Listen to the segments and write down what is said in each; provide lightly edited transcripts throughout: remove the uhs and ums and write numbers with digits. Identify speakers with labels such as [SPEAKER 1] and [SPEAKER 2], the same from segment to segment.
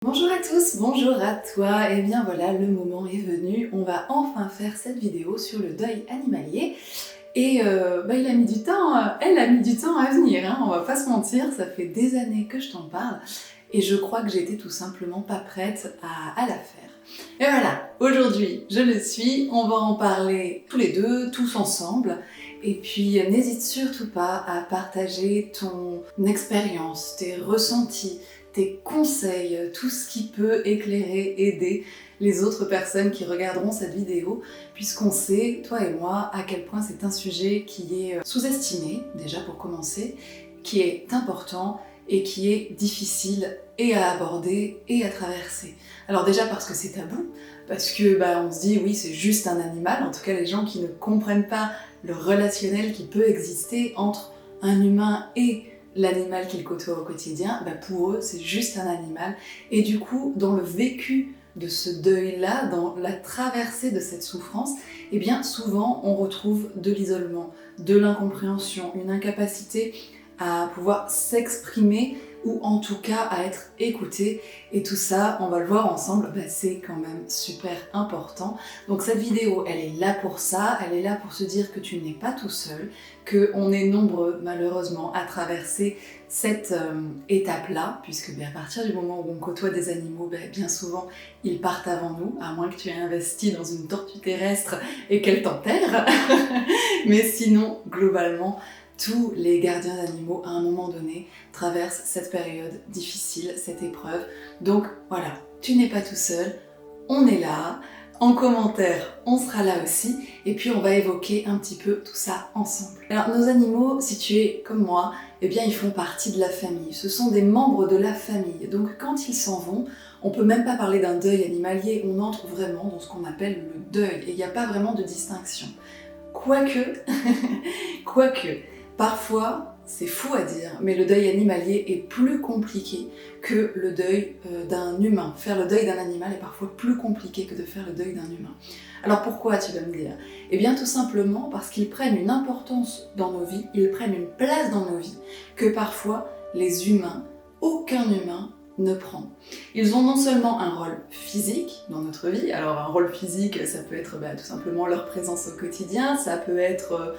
[SPEAKER 1] Bonjour à tous, bonjour à toi, et bien voilà, le moment est venu, on va enfin faire cette vidéo sur le deuil animalier. Et il a mis du temps, elle a mis du temps à venir, hein, on va pas se mentir, ça fait des années que je t'en parle, et je crois que j'étais tout simplement pas prête à la faire. Et voilà, aujourd'hui je le suis, on va en parler tous les deux, tous ensemble, et puis n'hésite surtout pas à partager ton expérience, tes ressentis, tes conseils, tout ce qui peut éclairer, aider les autres personnes qui regarderont cette vidéo, puisqu'on sait, toi et moi, à quel point c'est un sujet qui est sous-estimé, déjà pour commencer, qui est important et qui est difficile et à aborder et à traverser. Alors déjà parce que c'est tabou, parce que on se dit oui c'est juste un animal, en tout cas les gens qui ne comprennent pas le relationnel qui peut exister entre un humain et l'animal qu'ils côtoient au quotidien, pour eux c'est juste un animal, et du coup dans le vécu de ce deuil-là, dans la traversée de cette souffrance, et bien souvent on retrouve de l'isolement, de l'incompréhension, une incapacité à pouvoir s'exprimer ou en tout cas à être écouté, et tout ça, on va le voir ensemble, c'est quand même super important. Donc cette vidéo, elle est là pour ça, elle est là pour se dire que tu n'es pas tout seul, qu'on est nombreux malheureusement à traverser cette étape-là, puisque à partir du moment où on côtoie des animaux, bien souvent ils partent avant nous, à moins que tu aies investi dans une tortue terrestre et qu'elle t'enterre. Mais sinon, globalement, tous les gardiens d'animaux, à un moment donné, traversent cette période difficile, cette épreuve. Donc voilà, tu n'es pas tout seul, on est là. En commentaire, on sera là aussi, et puis on va évoquer un petit peu tout ça ensemble. Alors nos animaux, si tu es comme moi, ils font partie de la famille. Ce sont des membres de la famille. Donc quand ils s'en vont, on peut même pas parler d'un deuil animalier, on entre vraiment dans ce qu'on appelle le deuil, et il n'y a pas vraiment de distinction. Quoique, parfois, c'est fou à dire, mais le deuil animalier est plus compliqué que le deuil d'un humain. Faire le deuil d'un animal est parfois plus compliqué que de faire le deuil d'un humain. Alors pourquoi, tu vas me dire ? Eh bien tout simplement parce qu'ils prennent une importance dans nos vies, ils prennent une place dans nos vies, que parfois les humains, aucun humain ne prend. Ils ont non seulement un rôle physique dans notre vie, alors un rôle physique ça peut être tout simplement leur présence au quotidien, ça peut être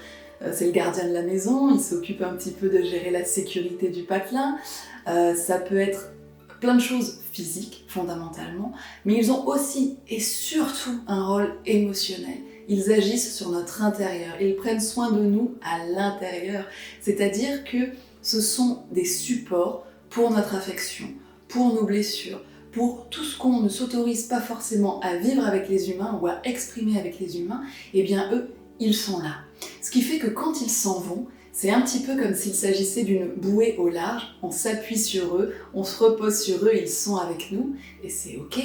[SPEAKER 1] c'est le gardien de la maison, il s'occupe un petit peu de gérer la sécurité du patelin, ça peut être plein de choses physiques fondamentalement, mais ils ont aussi et surtout un rôle émotionnel. Ils agissent sur notre intérieur, ils prennent soin de nous à l'intérieur, c'est-à-dire que ce sont des supports pour notre affection, pour nos blessures, pour tout ce qu'on ne s'autorise pas forcément à vivre avec les humains ou à exprimer avec les humains, eux, ils sont là. Ce qui fait que quand ils s'en vont, c'est un petit peu comme s'il s'agissait d'une bouée au large, on s'appuie sur eux, on se repose sur eux, ils sont avec nous, et c'est ok,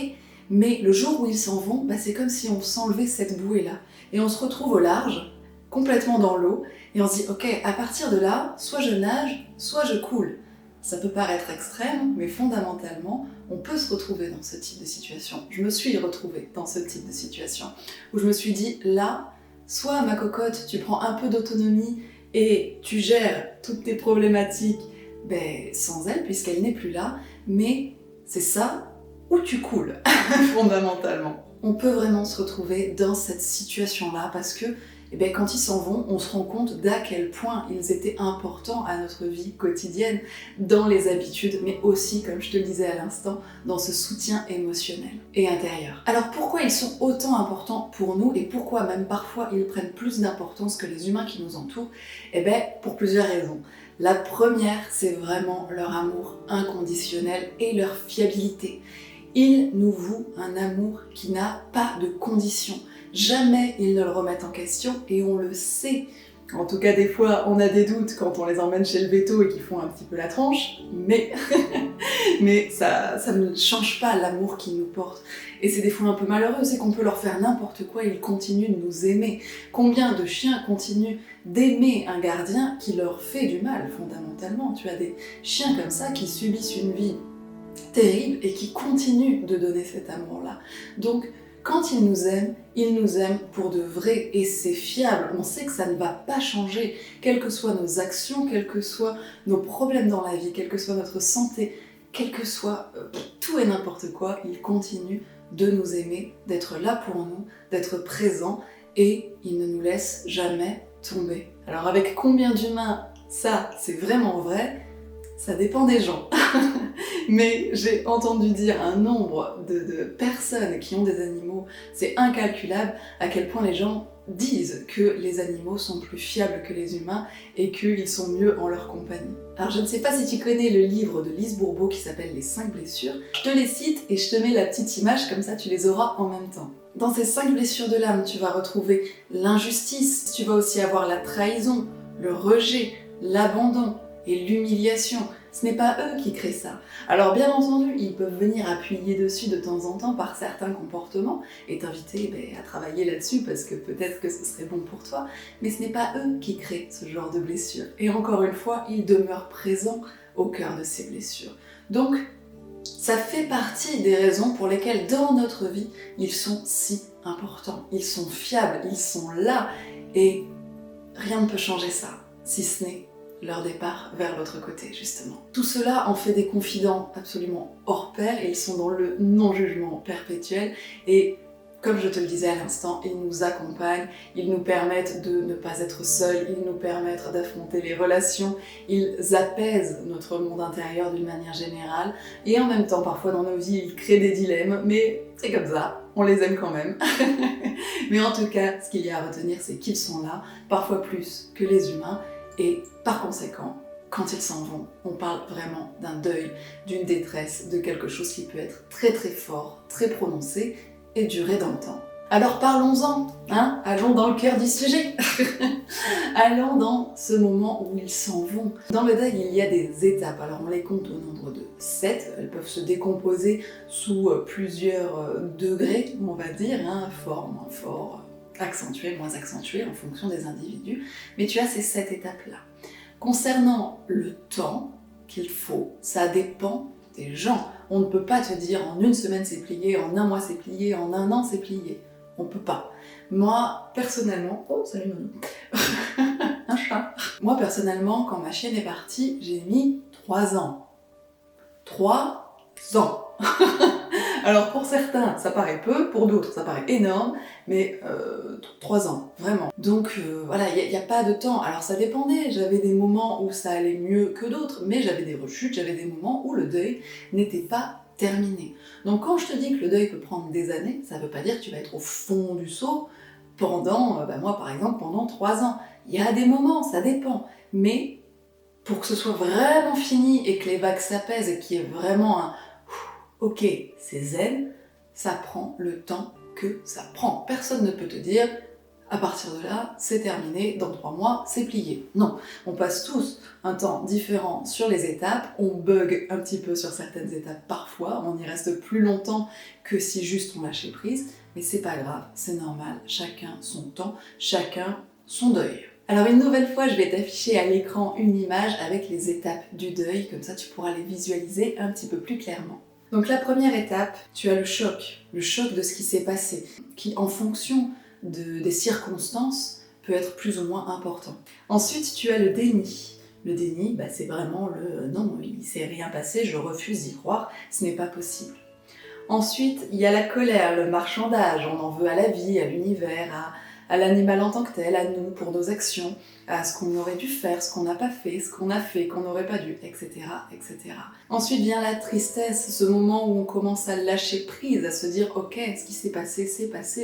[SPEAKER 1] mais le jour où ils s'en vont, c'est comme si on s'enlevait cette bouée-là, et on se retrouve au large, complètement dans l'eau, et on se dit ok, à partir de là, soit je nage, soit je coule. Ça peut paraître extrême, mais fondamentalement, on peut se retrouver dans ce type de situation. Je me suis retrouvée dans ce type de situation, où je me suis dit là, soit ma cocotte, tu prends un peu d'autonomie et tu gères toutes tes problématiques sans elle, puisqu'elle n'est plus là, mais c'est ça, ou tu coules, fondamentalement. On peut vraiment se retrouver dans cette situation-là, parce que quand ils s'en vont, on se rend compte d'à quel point ils étaient importants à notre vie quotidienne, dans les habitudes, mais aussi, comme je te le disais à l'instant, dans ce soutien émotionnel et intérieur. Alors pourquoi ils sont autant importants pour nous, et pourquoi même parfois ils prennent plus d'importance que les humains qui nous entourent ? Pour plusieurs raisons. La première, c'est vraiment leur amour inconditionnel et leur fiabilité. Ils nous vouent un amour qui n'a pas de conditions. Jamais ils ne le remettent en question, et on le sait. En tout cas, des fois, on a des doutes quand on les emmène chez le véto et qu'ils font un petit peu la tronche, mais ça ne change pas l'amour qu'ils nous portent. Et c'est des fois un peu malheureux, c'est qu'on peut leur faire n'importe quoi, ils continuent de nous aimer. Combien de chiens continuent d'aimer un gardien qui leur fait du mal, fondamentalement ? Tu as des chiens comme ça qui subissent une vie terrible et qui continuent de donner cet amour-là. Donc, quand ils nous aiment pour de vrai, et c'est fiable, on sait que ça ne va pas changer, quelles que soient nos actions, quels que soient nos problèmes dans la vie, quelle que soit notre santé, quel que soit tout et n'importe quoi, il continue de nous aimer, d'être là pour nous, d'être présent, et il ne nous laisse jamais tomber. Alors avec combien d'humains ça, c'est vraiment vrai, ça dépend des gens. Mais j'ai entendu dire un nombre de personnes qui ont des animaux, c'est incalculable à quel point les gens disent que les animaux sont plus fiables que les humains et qu'ils sont mieux en leur compagnie. Alors je ne sais pas si tu connais le livre de Lise Bourbeau qui s'appelle Les 5 blessures. Je te les cite et je te mets la petite image, comme ça tu les auras en même temps. Dans ces 5 blessures de l'âme, tu vas retrouver l'injustice, tu vas aussi avoir la trahison, le rejet, l'abandon et l'humiliation. Ce n'est pas eux qui créent ça. Alors bien entendu, ils peuvent venir appuyer dessus de temps en temps par certains comportements et t'inviter à travailler là-dessus parce que peut-être que ce serait bon pour toi, mais ce n'est pas eux qui créent ce genre de blessures. Et encore une fois, ils demeurent présents au cœur de ces blessures. Donc, ça fait partie des raisons pour lesquelles dans notre vie, ils sont si importants. Ils sont fiables, ils sont là et rien ne peut changer ça, si ce n'est leur départ vers l'autre côté, justement. Tout cela en fait des confidents absolument hors pair, et ils sont dans le non-jugement perpétuel, et comme je te le disais à l'instant, ils nous accompagnent, ils nous permettent de ne pas être seuls, ils nous permettent d'affronter les relations, ils apaisent notre monde intérieur d'une manière générale, et en même temps, parfois dans nos vies, ils créent des dilemmes, mais c'est comme ça, on les aime quand même. Mais en tout cas, ce qu'il y a à retenir, c'est qu'ils sont là, parfois plus que les humains, et par conséquent, quand ils s'en vont, on parle vraiment d'un deuil, d'une détresse, de quelque chose qui peut être très très fort, très prononcé et durer dans le temps. Alors parlons-en, hein, allons dans le cœur du sujet. Allons dans ce moment où ils s'en vont. Dans le deuil, il y a des étapes, alors on les compte au nombre de 7, elles peuvent se décomposer sous plusieurs degrés, on va dire, hein, fort, moins fort, accentué, moins accentué, en fonction des individus, mais tu as ces 7 étapes-là. Concernant le temps qu'il faut, ça dépend des gens. On ne peut pas te dire en une semaine c'est plié, en un mois c'est plié, en un an c'est plié. On peut pas. Moi, personnellement... Oh, salut Manon. Un chat. Moi, personnellement, quand ma chienne est partie, j'ai mis 3 ans. 3 ans. Alors pour certains, ça paraît peu, pour d'autres, ça paraît énorme, mais 3 ans, vraiment. Donc voilà, il n'y a pas de temps. Alors ça dépendait, j'avais des moments où ça allait mieux que d'autres, mais j'avais des rechutes, j'avais des moments où le deuil n'était pas terminé. Donc quand je te dis que le deuil peut prendre des années, ça ne veut pas dire que tu vas être au fond du seau pendant, moi par exemple, pendant 3 ans. Il y a des moments, ça dépend, mais pour que ce soit vraiment fini et que les vagues s'apaisent et qu'il y ait vraiment un ok, c'est zen, ça prend le temps que ça prend. Personne ne peut te dire, à partir de là, c'est terminé, dans 3 mois, c'est plié. Non, on passe tous un temps différent sur les étapes, on bug un petit peu sur certaines étapes parfois, on y reste plus longtemps que si juste on lâchait prise, mais c'est pas grave, c'est normal, chacun son temps, chacun son deuil. Alors une nouvelle fois, je vais t'afficher à l'écran une image avec les étapes du deuil, comme ça tu pourras les visualiser un petit peu plus clairement. Donc la première étape, tu as le choc de ce qui s'est passé, qui en fonction des circonstances peut être plus ou moins important. Ensuite, tu as le déni. Le déni, c'est vraiment le non, il ne s'est rien passé, je refuse d'y croire, ce n'est pas possible. Ensuite, il y a la colère, le marchandage, on en veut à la vie, à l'univers, à l'animal en tant que tel, à nous, pour nos actions, à ce qu'on aurait dû faire, ce qu'on n'a pas fait, ce qu'on a fait, qu'on n'aurait pas dû, etc., etc. Ensuite vient la tristesse, ce moment où on commence à lâcher prise, à se dire « Ok, ce qui s'est passé,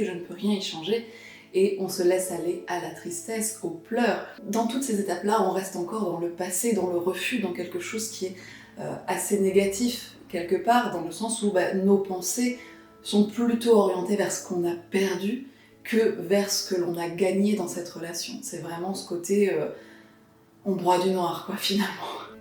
[SPEAKER 1] je ne peux rien y changer », et on se laisse aller à la tristesse, aux pleurs. Dans toutes ces étapes-là, on reste encore dans le passé, dans le refus, dans quelque chose qui est assez négatif, quelque part, dans le sens où nos pensées sont plutôt orientées vers ce qu'on a perdu, que vers ce que l'on a gagné dans cette relation. C'est vraiment ce côté on broie du noir, quoi, finalement.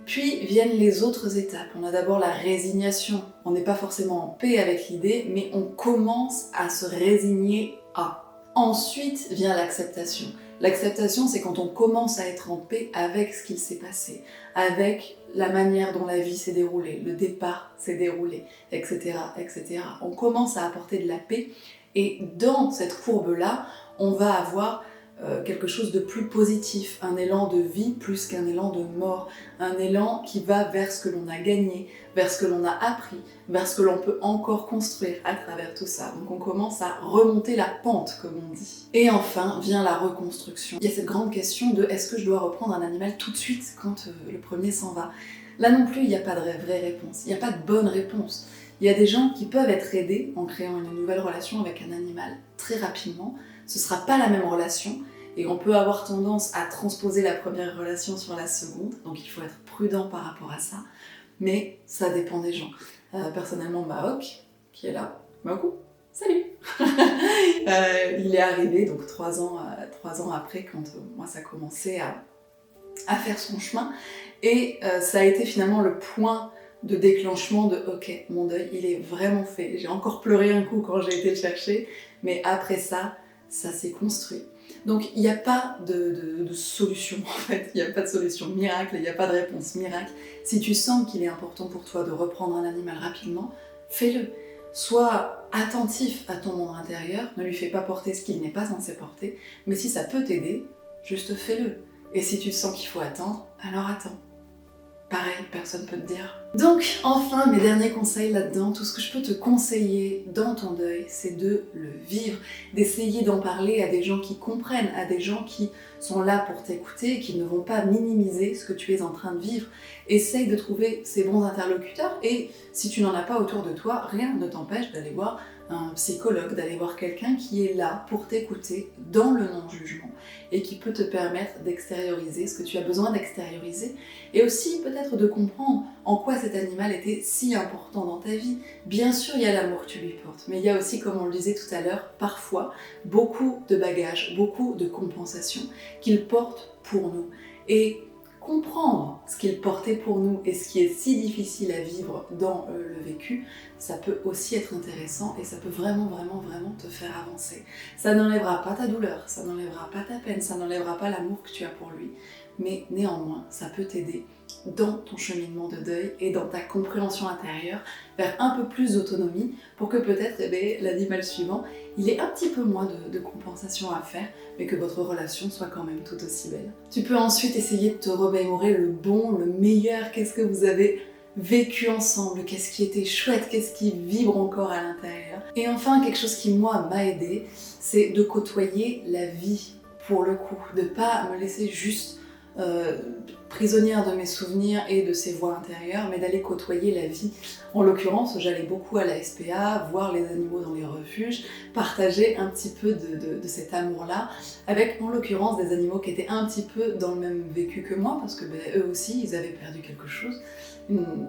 [SPEAKER 1] Puis viennent les autres étapes. On a d'abord la résignation. On n'est pas forcément en paix avec l'idée, mais on commence à se résigner à. Ensuite vient l'acceptation. L'acceptation, c'est quand on commence à être en paix avec ce qu'il s'est passé, avec la manière dont la vie s'est déroulée, le départ s'est déroulé, etc., etc. On commence à apporter de la paix. Et dans cette courbe-là, on va avoir quelque chose de plus positif, un élan de vie plus qu'un élan de mort, un élan qui va vers ce que l'on a gagné, vers ce que l'on a appris, vers ce que l'on peut encore construire à travers tout ça. Donc on commence à remonter la pente, comme on dit. Et enfin vient la reconstruction. Il y a cette grande question de est-ce que je dois reprendre un animal tout de suite quand le premier s'en va? Là non plus, il n'y a pas de vraie réponse, il n'y a pas de bonne réponse. Il y a des gens qui peuvent être aidés en créant une nouvelle relation avec un animal très rapidement. Ce ne sera pas la même relation et on peut avoir tendance à transposer la première relation sur la seconde, donc il faut être prudent par rapport à ça, mais ça dépend des gens. Personnellement, Mahok, qui est là, Mahoku, salut il est arrivé donc 3 ans après, quand moi ça commençait à faire son chemin, et ça a été finalement le point de déclenchement de ok, mon deuil il est vraiment fait. J'ai encore pleuré un coup quand j'ai été le chercher, mais après ça s'est construit. Donc il n'y a pas de solution en fait, il n'y a pas de solution miracle, il n'y a pas de réponse miracle. Si tu sens qu'il est important pour toi de reprendre un animal rapidement, fais-le. Sois attentif à ton monde intérieur, ne lui fais pas porter ce qu'il n'est pas censé porter, mais si ça peut t'aider, juste fais-le. Et si tu sens qu'il faut attendre, alors attends. Pareil, personne peut te dire. Donc, enfin, mes derniers conseils là-dedans, tout ce que je peux te conseiller dans ton deuil, c'est de le vivre, d'essayer d'en parler à des gens qui comprennent, à des gens qui sont là pour t'écouter, qui ne vont pas minimiser ce que tu es en train de vivre. Essaye de trouver ces bons interlocuteurs et si tu n'en as pas autour de toi, rien ne t'empêche d'aller voir un psychologue, d'aller voir quelqu'un qui est là pour t'écouter dans le non-jugement et qui peut te permettre d'extérioriser ce que tu as besoin d'extérioriser et aussi peut-être de comprendre en quoi cet animal était si important dans ta vie. Bien sûr, il y a l'amour que tu lui portes, mais il y a aussi, comme on le disait tout à l'heure, parfois beaucoup de bagages, beaucoup de compensations qu'il porte pour nous. Et comprendre ce qu'il portait pour nous et ce qui est si difficile à vivre dans le vécu, ça peut aussi être intéressant et ça peut vraiment te faire avancer. Ça n'enlèvera pas ta douleur, ça n'enlèvera pas ta peine, ça n'enlèvera pas l'amour que tu as pour lui, mais néanmoins, ça peut t'aider dans ton cheminement de deuil et dans ta compréhension intérieure vers un peu plus d'autonomie pour que peut-être l'animal suivant, il ait un petit peu moins de compensation à faire, mais que votre relation soit quand même tout aussi belle. Tu peux ensuite essayer de te remémorer le bon, le meilleur, qu'est-ce que vous avez vécu ensemble, qu'est-ce qui était chouette, qu'est-ce qui vibre encore à l'intérieur. Et enfin, quelque chose qui moi m'a aidé, c'est de côtoyer la vie pour le coup, de pas me laisser juste prisonnière de mes souvenirs et de ses voix intérieures, mais d'aller côtoyer la vie. En l'occurrence, j'allais beaucoup à la SPA, voir les animaux dans les refuges, partager un petit peu de cet amour-là, avec en l'occurrence des animaux qui étaient un petit peu dans le même vécu que moi, parce que eux aussi, ils avaient perdu quelque chose.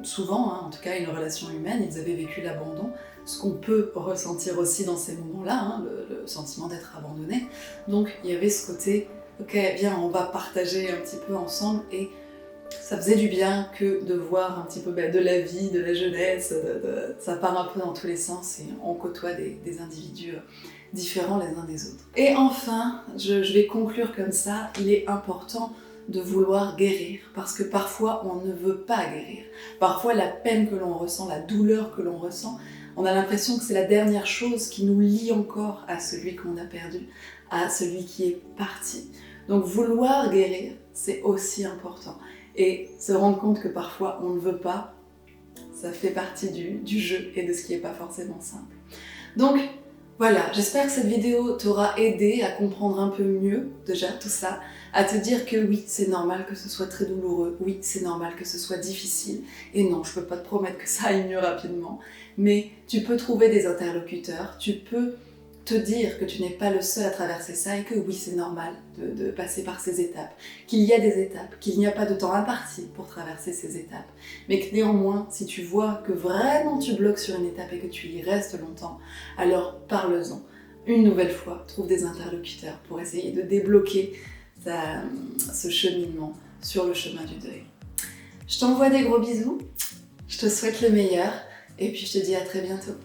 [SPEAKER 1] Souvent, en tout cas, une relation humaine, ils avaient vécu l'abandon, ce qu'on peut ressentir aussi dans ces moments-là, le sentiment d'être abandonné. Donc, il y avait ce côté ok, viens, on va partager un petit peu ensemble et ça faisait du bien que de voir un petit peu de la vie, de la jeunesse, ça part un peu dans tous les sens et on côtoie des individus différents les uns des autres. Et enfin, je vais conclure comme ça, il est important de vouloir guérir parce que parfois on ne veut pas guérir. Parfois la peine que l'on ressent, la douleur que l'on ressent, on a l'impression que c'est la dernière chose qui nous lie encore à celui qu'on a perdu, à celui qui est parti. Donc vouloir guérir, c'est aussi important. Et se rendre compte que parfois on ne veut pas, ça fait partie du jeu et de ce qui n'est pas forcément simple. Donc voilà, j'espère que cette vidéo t'aura aidé à comprendre un peu mieux déjà tout ça, à te dire que oui, c'est normal que ce soit très douloureux, oui, c'est normal que ce soit difficile, et non, je peux pas te promettre que ça aille mieux rapidement, mais tu peux trouver des interlocuteurs, tu peux te dire que tu n'es pas le seul à traverser ça et que oui, c'est normal de passer par ces étapes, qu'il y a des étapes, qu'il n'y a pas de temps imparti pour traverser ces étapes, mais que néanmoins, si tu vois que vraiment tu bloques sur une étape et que tu y restes longtemps, alors parle-en. Une nouvelle fois, trouve des interlocuteurs pour essayer de débloquer ce cheminement sur le chemin du deuil. Je t'envoie des gros bisous, je te souhaite le meilleur et puis je te dis à très bientôt.